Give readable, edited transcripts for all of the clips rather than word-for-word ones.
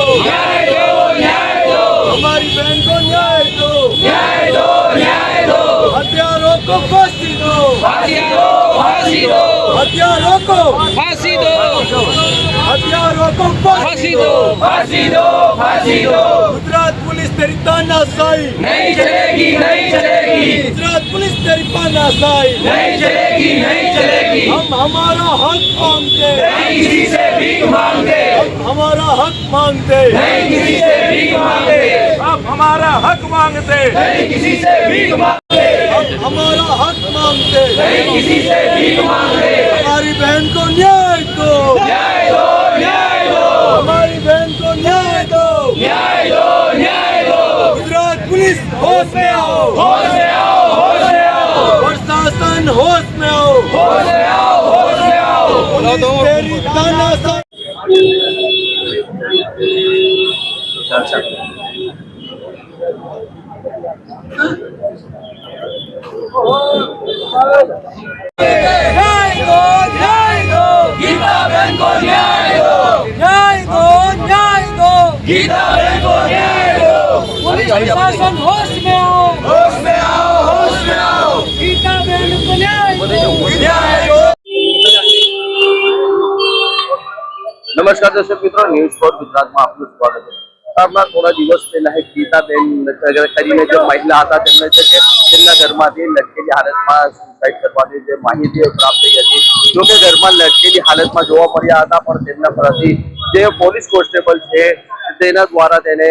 न्याय दो, न्याय दो, हमारी बहन को न्याय दो, न्याय दो, न्याय दो, हत्यारों को फांसी दो, फांसी दो, फांसी दो, हत्यारों को फांसी दो, हत्यारों को फांसी दो, फांसी दो, फांसी दो। गुजरात पुलिस तेरी तानाशाही नहीं चलेगी, नहीं चलेगी। गुजरात पुलिस तेरी तानाशाही नहीं चलेगी, नहीं चलेगी। हम हमारा हक मांगते, नहीं किसी से भीख मांगते। हम हमारा हक मांगते, नहीं किसी से भीख मांगते। हम हमारा हक मांगते, नहीं किसी से भीख मांगते। हम हमारा हक मांगते, नहीं किसी से भीख मांगते। हमारी बहन को न्याय दो, न्याय दो, न्याय दो, हमारी बहन को न्याय दो, न्याय दो, न्याय दो। गुजरात पुलिस होश में आओ, होश में आओ, होश में आओ। प्रशासन होश में आओ, होश में आओ, होश में आओ। पुलिस तेरी तानाशाही न्याय दो, न्याय दो, गीता बहन को न्याय दो, न्याय दो, न्याय दो, गीता बहन को न्याय दो। पुलिस प्रशासन होश में आओ, होश में आओ, होश में आओ। गीता बहन को न्याय दो, न्याय दो। નમસ્કાર દર્શક મિત્રો, ન્યૂઝ ફોર ગુજરાતમાં આપનું સ્વાગત છે। આપણા થોડા દિવસ પહેલા એક ગીતાબેન કરીને જે મહિલા હતા તેમને છે કે તેમના ઘરમાંથી લટકેલી હાલતમાં સુસાઇડ કરવાની જે માહિતી પ્રાપ્ત થઈ હતી। જોકે ઘરમાં લટકેલી હાલતમાં જોવા મળ્યા હતા, પણ તેમના પ્રતિ જે પોલીસ કોન્સ્ટેબલ છે તેના દ્વારા તેને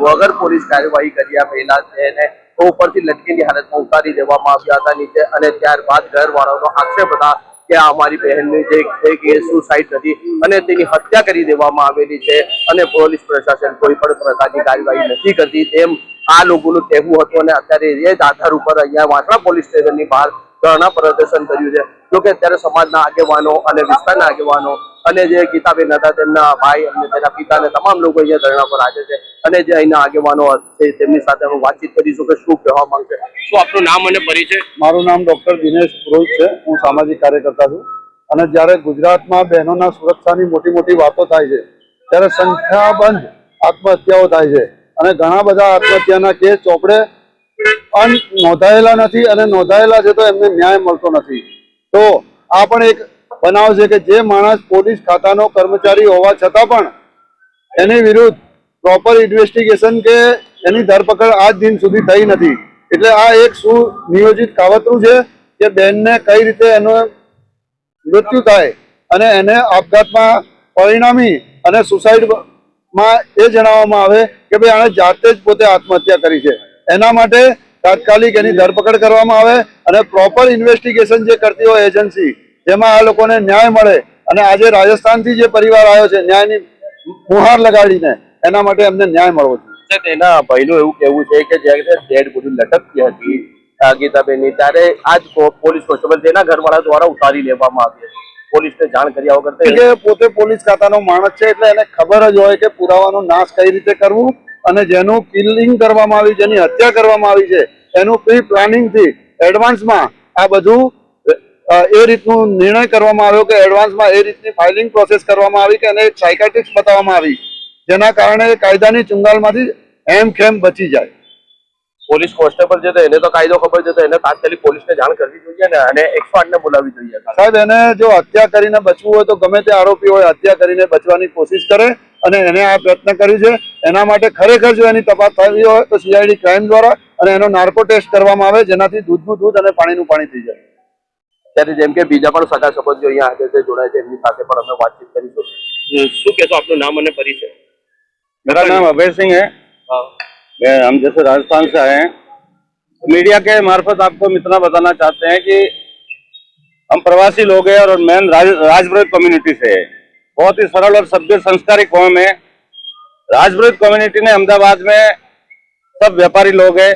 વગર પોલીસ કાર્યવાહી કર્યા પહેલા તેને ઉપરથી લટકેલી હાલતમાં ઉતારી દેવામાં આવ્યા હતા નીચે, અને ત્યારબાદ ઘરવાળાનો આક્ષેપ હતા કે અમારી બહેનની જે છે કે સુસાઇડ હતી અને તેની હત્યા કરી દેવામાં આવેલી છે અને પોલીસ પ્રશાસન કોઈ પણ પ્રકારની કાર્યવાહી નથી કરતી તેમ આ લોકોનું કહેવું હતું। અને અત્યારે એ જ આધાર ઉપર અહીંયા વાસણા પોલીસ સ્ટેશનની બહાર ધરણા પ્રદર્શન કર્યું છે। જોકે અત્યારે સમાજના આગેવાનો અને વિસ્તારના આગેવાનો અને જે ગીતાબેન હતા તેમના ભાઈ અને તેના પિતા અને તમામ લોકો અહીંયા ધરણા પર હાજર છે અને જે અહીંના આગેવાનો છે તેમની સાથે અમે વાતચીત કરીશું કે શું કહેવા માંગશે। શું આપનું નામ અને પરિચય? મારું નામ ડોક્ટર દિનેશ પુરોહિત છે, હું સામાજિક કાર્યકર્તા છું। અને જ્યારે ગુજરાતમાં બહેનોના સુરક્ષાની મોટી મોટી વાતો થાય છે ત્યારે સંખ્યાબંધ આત્મહત્યાઓ થાય છે અને ઘણા બધા આત્મહત્યાના કેસ ચોપડે નોંધાયેલા નથી અને નોંધાયેલા છે તો એમને ન્યાય મળતો નથી। તો આ પણ એક બનાવ છે કે જે માણસ પોલીસ ખાતાનો કર્મચારી હોવા છતાં પણ એની વિરુદ્ધ પ્રોપર ઇન્વેસ્ટિગેશન કે એની ધરપકડ આજ દિન સુધી થઈ નથી। એટલે આ એક સુનિયોજિત કાવતરું છે કે બેનને કઈ રીતે એનો મૃત્યુ થાય અને એને આપઘાતમાં પરિણામી અને સુસાઇડમાં એ જણાવવામાં આવે કે ભાઈ આણે જાતે જ પોતે આત્મહત્યા કરી છે। એના માટે તાત્કાલિક એની ધરપકડ કરવામાં આવે અને પ્રોપર ઇન્વેસ્ટિગેશન જે કરતી હોય એજન્સી જેમાં આ લોકોને ન્યાય મળે। અને આજે રાજસ્થાનથી જે પરિવાર આવ્યો છે ન્યાયની મુહાર લગાડીને એના માટે એમને ન્યાય મળવો જોઈએ। તેના ભાઈનું એવું કહેવું છે કે જ્યારે ડેડ બોડી લટકતી હતી ગીતાબેનની ત્યારે આ જ પોલીસ કોન્સ્ટેબલ તેના ઘરવાળા દ્વારા ઉતારી લેવામાં આવી હતી। પોલીસને જાણ કર્યા વગર કે પોતે પોલીસ ખાતાનો માણસ છે એટલે એને ખબર જ હોય કે પુરાવાનો નાશ કઈ રીતે કરવું અને જેનું કિલિંગ કરવામાં આવી, જેની હત્યા કરવામાં આવી છે એનું પ્રી પ્લાનિંગથી એડવાન્સમાં આ બધું એ રીતનું નિર્ણય કરવામાં આવ્યો કે એડવાન્સમાં એ રીતની ફાઇલિંગ પ્રોસેસ કરવામાં આવી કે એને એક સાયકાટ્રિસ્ટ બતાવવામાં આવી જેના કારણે કાયદાની ચુંગાલમાંથી એમખેમ બચી જાય। પોલીસ કોન્સ્ટેબલ છે તો એને તો કાયદો ખબર છે તો એને તાત્કાલિક પોલીસને જાણ કરવી જોઈએ ને અને 108ને બોલાવવી જોઈએ। સાહેબ એને જો હત્યા કરીને બચવું હોય તો ગમે તે આરોપી હોય હત્યા કરીને બચવાની કોશિશ કરે અને એને આ પ્રયત્ન કર્યું છે। એના માટે ખરેખર જો એની તપાસ થવી હોય તો સીઆઈડી ક્રાઇમ દ્વારા અને એનો નાર્કો ટેસ્ટ કરવામાં આવે જેનાથી દૂધનું દૂધ અને પાણીનું પાણી થઈ જાય। ત્યારે જેમ કે બીજા પણ સગા સંબંધીઓ અહીંયા હાજર છે જોડાય છે એમની સાથે પણ અમે વાતચીત કરીશું। શું કહેશો આપનું નામ અને પરિચય? मेरा नाम अभय सिंह है। हम जैसे राजस्थान से आए हैं, मीडिया के मार्फत आपको इतना बताना चाहते हैं कि हम प्रवासी लोग हैं और मेन राजपुरोहित कम्युनिटी से है। बहुत ही सरल और सभ्य संस्कारी कौम है। राजपुरोहित कम्युनिटी ने अहमदाबाद में सब व्यापारी लोग हैं,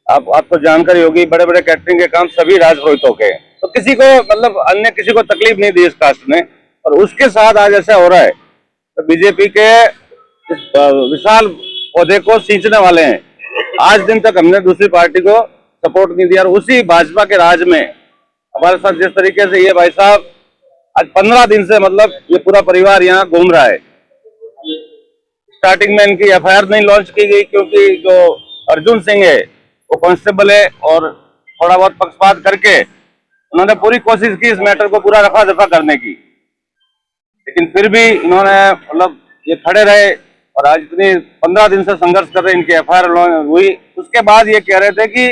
आपको जानकारी होगी, बड़े बड़े कैटरिंग के काम सभी राजपुरोहितों के। तो किसी को मतलब अन्य किसी को तकलीफ नहीं दी इस कास्ट में, और उसके साथ आज ऐसा हो रहा है तो बीजेपी के इस विशाल पौधे को सींचने वाले हैं। आज दिन तक हमने दूसरी पार्टी को सपोर्ट नहीं दिया और उसी भाजपा के राज में हमारे साथ जिस तरीके से ये भाई साहब आज 15 दिन से मतलब ये पूरा परिवार यहाँ घूम रहा है। स्टार्टिंग में इनकी एफआईआर नहीं लॉन्च की गई, क्योंकि जो अर्जुन सिंह है वो कांस्टेबल है और थोड़ा बहुत पक्षपात करके उन्होंने पूरी कोशिश की इस मैटर को पूरा रफा दफा करने की, लेकिन फिर भी इन्होंने मतलब ये खड़े रहे और आज इतनी 15 दिन से संघर्ष कर रहे, इनकी एफआईआर हुई। उसके बाद ये कह रहे थे कि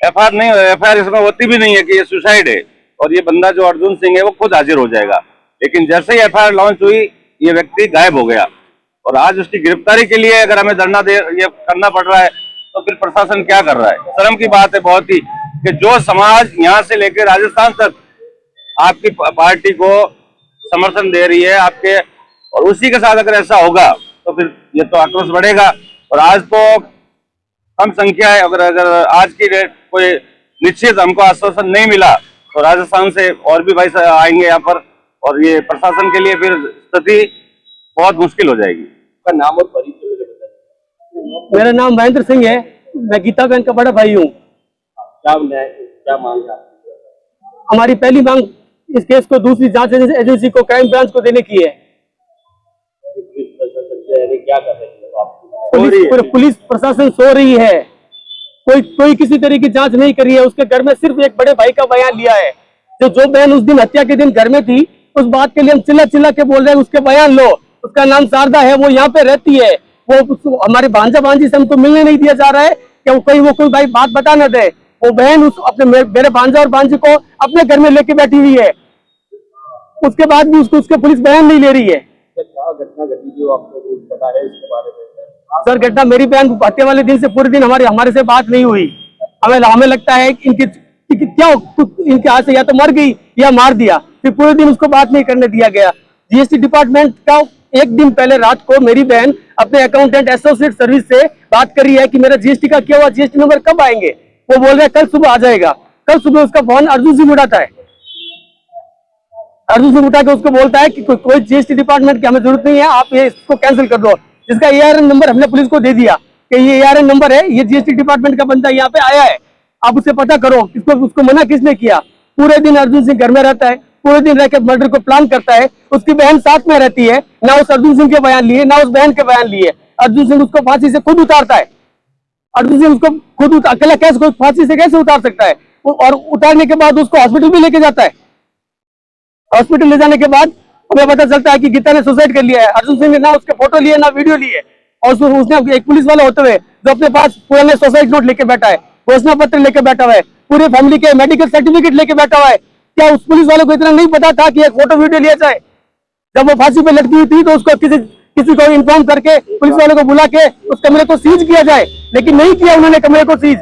एफआईआर इसमें होती भी नहीं है कि ये सुसाइड है और ये बंदा जो अर्जुन सिंह है वो खुद हाजिर हो जाएगा, लेकिन जैसे ही एफआईआर लॉन्च हुई ये व्यक्ति गायब हो गया। और आज उसकी गिरफ्तारी के लिए अगर हमें धरना ये करना पड़ रहा है तो फिर प्रशासन क्या कर रहा है? शर्म की बात है बहुत ही कि जो समाज यहाँ से लेकर राजस्थान तक आपकी पार्टी को समर्थन दे रही है आपके, और उसी के साथ अगर ऐसा होगा तो फिर ये तो आक्रोश बढ़ेगा। और आज तो कम संख्या है, अगर आज की डेट कोई निश्चित हमको आश्वासन नहीं मिला तो राजस्थान से और भी भाई आएंगे यहाँ पर, और ये प्रशासन के लिए फिर स्थिति बहुत मुश्किल हो जाएगी। आपका नाम और परिचय बताइए। मेरा नाम महेंद्र सिंह है, मैं गीता बहन का बड़ा भाई हूँ। क्या मांग है आपकी? हमारी पहली मांग इस केस को दूसरी जांच एजेंसी को, क्राइम ब्रांच को देने की है। क्या कर रहे हैं? पुलिस प्रशासन सो रही है, कोई किसी तरह की जांच नहीं करी है। उसके घर में सिर्फ एक बड़े भाई का बयान लिया है। जो बहन उस दिन हत्या के दिन घर में थी, उस बात के लिए हम चिल्ला के बोल रहे हैं उसके बयान लो। उसका नाम शारदा है, वो यहाँ पे रहती है। वो हमारे भांजा भांजी से हमको मिलने नहीं दिया जा रहा है कि वो कोई भाई बात बता न दे। वो बहन अपने मेरे भांजा और भांजी को अपने घर में लेके बैठी हुई है, उसके बाद भी उसके पुलिस बयान नहीं ले रही है। क्या घटना घटी जो आपको पता है इसके बारे में? सर घटना, मेरी बहन हत्या वाले दिन से पूरे दिन हमारे से बात नहीं हुई। हमें लगता है कि क्या इनके हाथ से या तो मर गई या मार दिया, फिर पूरे दिन उसको बात नहीं करने दिया गया। जीएसटी डिपार्टमेंट का एक दिन पहले रात को मेरी बहन अपने अकाउंटेंट एसोसिएट सर्विस से बात करी है कि मेरा जीएसटी का क्या हुआ, जीएसटी नंबर कब आएंगे। वो बोल रहे हैं कल सुबह आ जाएगा। कल सुबह उसका फोन अर्जुन सिंह उठाता है, अर्जुन सिंह उठा के उसको बोलता है कि कोई जीएसटी डिपार्टमेंट की हमें जरूरत नहीं है, आप ये इसको कैंसिल कर दो। जिसका एआरएन नंबर हमने पुलिस को दे दिया कि ये एआरएन नंबर है, ये जीएसटी डिपार्टमेंट का बंदा यहाँ पे आया है, आप उससे पता करो। उसको मना किसने किया? पूरे दिन अर्जुन सिंह घर में रहता है, पूरे दिन रहकर मर्डर को प्लान करता है। उसकी बहन साथ में रहती है, ना उस अर्जुन सिंह के बयान लिए ना उस बहन के बयान लिए। अर्जुन सिंह उसको फांसी से खुद उतारता है। अर्जुन सिंह उसको खुद अकेला कैसे फांसी से कैसे उतार सकता है? और उतारने के बाद उसको हॉस्पिटल भी लेके जाता है। हॉस्पिटल ले जाने के बाद हमें पता चलता है कि गीता ने सुसाइड कर लिया है। अर्जुन सिंह ने ना उसके फोटो लिए ना वीडियो लिए, और उसने एक पुलिस वाला होते हुए जो अपने पास पुराने सुसाइड नोट लेके बैठा है, घोषणा पत्र लेके बैठा हुआ है, पूरे फैमिली के मेडिकल सर्टिफिकेट लेके बैठा हुआ है। क्या उस पुलिस वाले को इतना नहीं पता था कि एक फोटो वीडियो लिया जाए? जब वो फांसी पे लटकी हुई थी तो उसको किसी को इन्फॉर्म करके पुलिस वालों को बुला के उस कमरे को सीज किया जाए, लेकिन नहीं किया उन्होंने कमरे को सीज।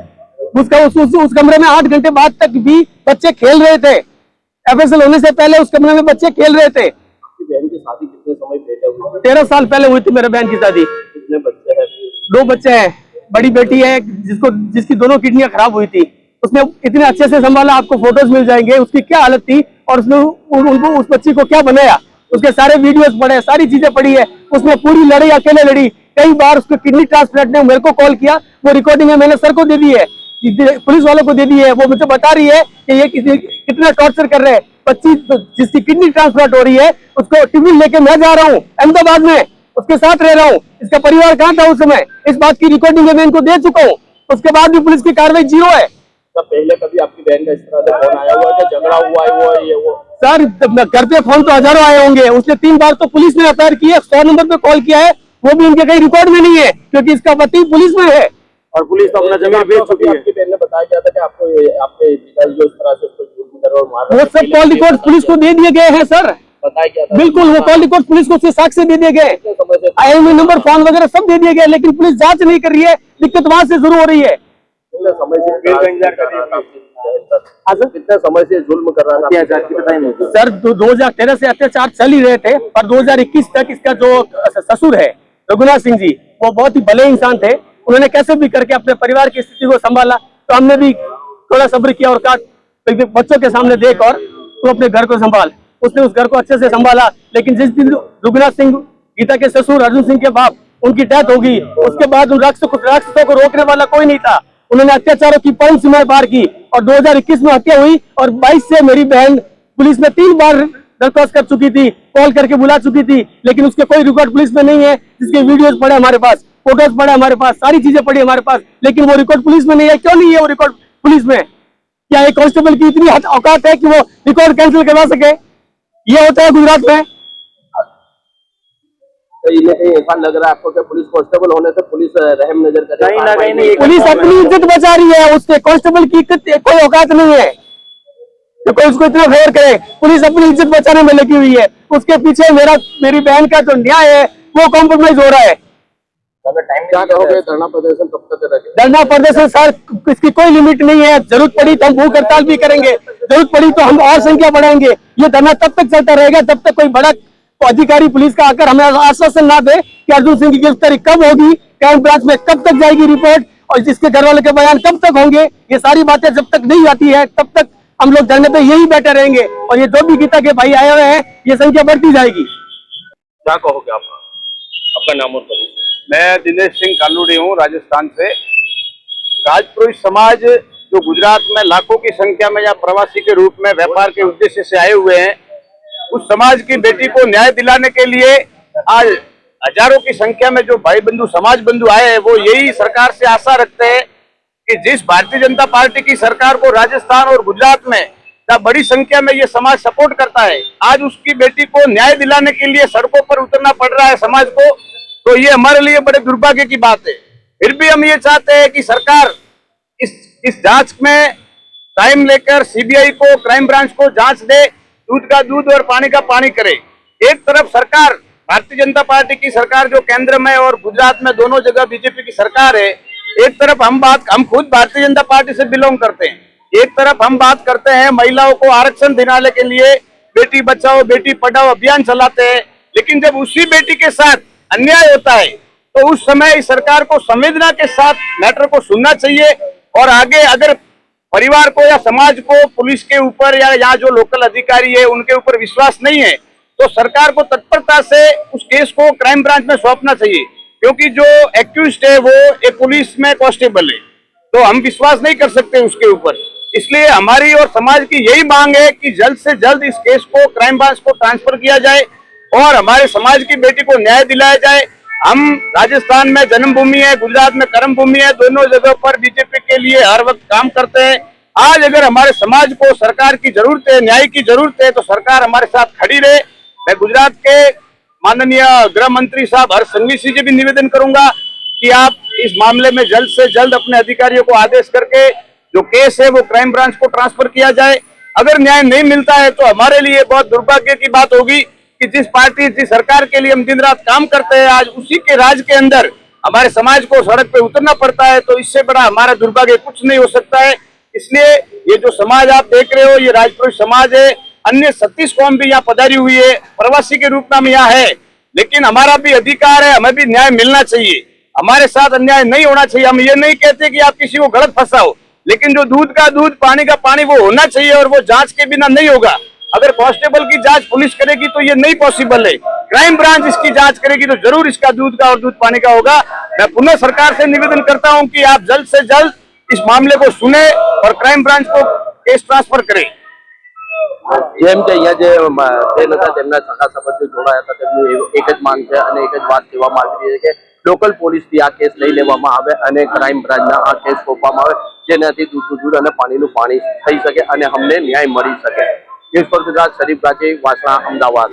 उस कमरे में 8 घंटे बाद तक भी बच्चे खेल रहे थे। एफएसएल होने से पहले उस कमरे में बच्चे खेल रहे थे। आपकी बहन की शादी कितने समय पहले हुई? 13 साल पहले हुई थी मेरे बहन की शादी। कितने बच्चे हैं? 2 बच्चे हैं। बड़ी बेटी है जिसकी दोनों किडनियां खराब हुई थी। उसने इतने अच्छे से संभाला, आपको फोटोज मिल जाएंगे उसकी क्या हालत थी, और उसने उनको उस बच्ची को क्या बनाया। उसके सारे वीडियोस पड़े, सारी चीजें पड़ी है। उसने पूरी लड़ाई अकेले लड़ी। कई बार उसको किडनी ट्रांसप्लांट ने मेरे को कॉल किया, वो रिकॉर्डिंग है, मैंने सर को दे दी है, पुलिस वालों को दे दी है। वो मुझे बता रही है कि ये कितना टॉर्चर कर रहे हैं। बच्ची जिसकी किडनी ट्रांसप्लांट हो रही है उसको टिफिन लेके मैं जा रहा हूँ अहमदाबाद में, उसके साथ रह रहा हूँ। इसका परिवार कहाँ था उस समय? इस बात की रिकॉर्डिंग मैं इनको दे चुका हूँ। उसके बाद भी पुलिस की कार्रवाई 0 है। तो पहले कभी आपकी बहन का इस तरह से फोन आया हुआ है कि झगड़ा हुआ है, वो है ये वो? सर घर पे फोन तो हजारों आए होंगे। उसने 3 बार तो पुलिस ने एफआईआर की है, 100 नंबर पे कॉल किया है, वो भी इनके कहीं रिकॉर्ड में नहीं है क्योंकि इसका पति पुलिस में है और पुलिस तो अपना जमीन बेच चुकी है। आपकी बहन ने बताया गया था कि आपको आपके पिताजी जो इस तरह से उसको जुल्म कर और मार, वो सब कॉल रिकॉर्ड पुलिस को दे दिए गए हैं सर। बताया गया था? बिल्कुल, वो कॉल रिकॉर्ड पुलिस को उसके साक्ष्य दे दिए गए, IMEI नंबर, फोन वगैरह सब दे दिए गए, लेकिन पुलिस जांच नहीं कर रही है। दिक्कत वहां से शुरू हो रही है। कितने समय से जुल्म कर रहा था सर? 2013 से अत्याचार चल ही रहे थे, पर 2021 तक इसका जो ससुर है रघुनाथ सिंह जी, वो बहुत ही भले इंसान थे। उन्होंने कैसे भी करके अपने परिवार की स्थिति को संभाला, तो हमने भी थोड़ा सब्र किया और कहा बच्चों के सामने देख और तू अपने घर को संभाल। उसने उस घर को अच्छे से संभाला, लेकिन जिस दिन रघुनाथ सिंह, गीता के ससुर अर्जुन सिंह के बाप, उनकी डेथ होगी, उसके बाद उन राक्षसों को रोकने वाला कोई नहीं था। उन्होंने अत्याचारों की परम सीमाएं पार की और 2021 में हत्या हुई। और 22 से मेरी बहन पुलिस में 3 बार दरख्वास्त कर चुकी थी, कॉल करके बुला चुकी थी, लेकिन उसके कोई रिकॉर्ड पुलिस में नहीं है। जिसके वीडियोस पड़े हमारे पास, फोटोज पड़े हमारे पास, सारी चीजें पड़ी हमारे पास, लेकिन वो रिकॉर्ड पुलिस में नहीं है। क्यों नहीं है वो रिकॉर्ड पुलिस में? क्या एक कांस्टेबल की इतनी औकात है कि वो रिकॉर्ड कैंसिल करवा सके? ये होता है गुजरात में। तो इन्हें कहीं ऐसा लग रहा है आपको कि पुलिस कांस्टेबल होने से पुलिस रहम नजर करे? कहीं ना कहीं नहीं। पुलिस अपनी इज्जत बचा रही है, उससे कांस्टेबल की कोई औकात नहीं है तो कोई उसको इतना फेवर करे। पुलिस अपनी इज्जत बचाने में लगी हुई है, उसके पीछे मेरी बहन का जो न्याय है वो कॉम्प्रोमाइज हो रहा है। क्या कहोगे? धरना प्रदर्शन कब तक करेंगे? धरना प्रदर्शन सर, इसकी कोई लिमिट नहीं है। जरूरत पड़ी तो हम भूख हड़ताल भी करेंगे, जरूरत पड़ी तो हम और संख्या बढ़ाएंगे। ये धरना तब तक चलता रहेगा जब तक कोई बड़ा अधिकारी पुलिस का आकर हमें आश्वासन ना दे कि अर्जुन सिंह की गिरफ्तारी कब होगी, क्राइम ब्रांच में कब तक जाएगी रिपोर्ट, और इसके घर वाले के बयान कब तक होंगे। ये सारी बातें जब तक नहीं आती है तब तक हम लोग धरने पे यही बैठे रहेंगे। और ये जो भी गीता के भाई आए हुए हैं, ये संख्या बढ़ती जाएगी। क्या कहोगे आप? आपका नाम और परिचय? मैं दिनेश सिंह कालूड़ी हूँ, राजस्थान से। राजपुरोहित समाज जो गुजरात में लाखों की संख्या में या प्रवासी के रूप में व्यापार के उद्देश्य से आए हुए हैं, उस समाज की बेटी को न्याय दिलाने के लिए आज हजारों की संख्या में जो भाई बंधु समाज बंधु आए हैं, वो यही सरकार से आशा रखते हैं कि जिस भारतीय जनता पार्टी की सरकार को राजस्थान और गुजरात में बड़ी संख्या में ये समाज सपोर्ट करता है, आज उसकी बेटी को न्याय दिलाने के लिए सड़कों पर उतरना पड़ रहा है समाज को, तो ये हमारे लिए बड़े दुर्भाग्य की बात है। फिर भी हम ये चाहते हैं कि सरकार इस जांच में टाइम लेकर सीबीआई को, क्राइम ब्रांच को जांच दे, दूध का दूध और पानी का पानी करे। एक तरफ सरकार, भारतीय जनता पार्टी की सरकार जो केंद्र में और गुजरात में दोनों जगह बीजेपी की सरकार है, एक तरफ हम खुद भारतीय जनता पार्टी से बिलोंग करते हैं, एक तरफ हम बात करते हैं महिलाओं को आरक्षण दिलाने के लिए बेटी बचाओ बेटी पढ़ाओ अभियान चलाते हैं, लेकिन जब उसी बेटी के साथ अन्याय होता है तो उस समय इस सरकार को संवेदना के साथ मैटर को सुनना चाहिए और आगे अगर परिवार को या समाज को पुलिस के ऊपर या यहाँ जो लोकल अधिकारी है उनके ऊपर विश्वास नहीं है तो सरकार को तत्परता से उस केस को क्राइम ब्रांच में सौंपना चाहिए, क्योंकि जो एक्यूज्ड है वो एक पुलिस में कांस्टेबल है, तो हम विश्वास नहीं कर सकते उसके ऊपर। इसलिए हमारी और समाज की यही मांग है कि जल्द से जल्द इस केस को क्राइम ब्रांच को ट्रांसफर किया जाए और हमारे समाज की बेटी को न्याय दिलाया जाए। हम राजस्थान में जन्मभूमि है, गुजरात में कर्म भूमि है, दोनों जगह पर बीजेपी के लिए हर वक्त काम करते हैं। आज अगर हमारे समाज को सरकार की जरूरत है, न्याय की जरूरत है, तो सरकार हमारे साथ खड़ी रहे। मैं गुजरात के माननीय गृह मंत्री साहब हर्ष संघवी जी भी निवेदन करूंगा कि आप इस मामले में जल्द से जल्द अपने अधिकारियों को आदेश करके जो केस है वो क्राइम ब्रांच को ट्रांसफर किया जाए। अगर न्याय नहीं मिलता है तो हमारे लिए बहुत दुर्भाग्य की बात होगी कि जिस पार्टी, जिस सरकार के लिए हम दिन रात काम करते हैं, आज उसी के राज के अंदर हमारे समाज को सड़क पे उतरना पड़ता है, तो इससे बड़ा हमारा दुर्भाग्य कुछ नहीं हो सकता है। इसलिए ये जो समाज आप देख रहे हो, ये राजपुरोहित समाज है, अन्य 36 कौम भी यहाँ पधारी हुई है, प्रवासी के रूप में हम यहाँ है, लेकिन हमारा भी अधिकार है, हमें भी न्याय मिलना चाहिए, हमारे साथ अन्याय नहीं होना चाहिए। हम ये नहीं कहते कि आप किसी को गलत फंसाओ, लेकिन जो दूध का दूध पानी का पानी वो होना चाहिए और वो जांच के बिना नहीं होगा। अगर कांस्टेबल की जांच पुलिस करेगी तो ये नहीं पॉसिबल है, क्राइम ब्रांच इसकी जांच करेगी तो जरूर इसका दूध का और दूध पानी का होगा। मैं पुनः सरकार से निवेदन करता हूं कि आप जल्द से जल्द इस मामले को सुने और क्राइम ब्रांच को केस ट्रांसफर करें। જેમ કે અહીંયા જે બેન હતા તેમના સગા સંબંધીઓ જોડાયા હતા, તેમની એક જ માંગ છે અને એક જ વાત કહેવામાં આવી રહી છે કે લોકલ પોલીસથી આ કેસ લઈ લેવામાં આવે અને ક્રાઇમ બ્રાન્ચના આ કેસ સોંપવામાં આવે, જેનાથી દૂધનું દૂધ અને પાણીનું પાણી થઈ શકે અને અમને ન્યાય મળી શકે। News for Gujarat, Sharif Ganchi, Vasna, Ahmedabad.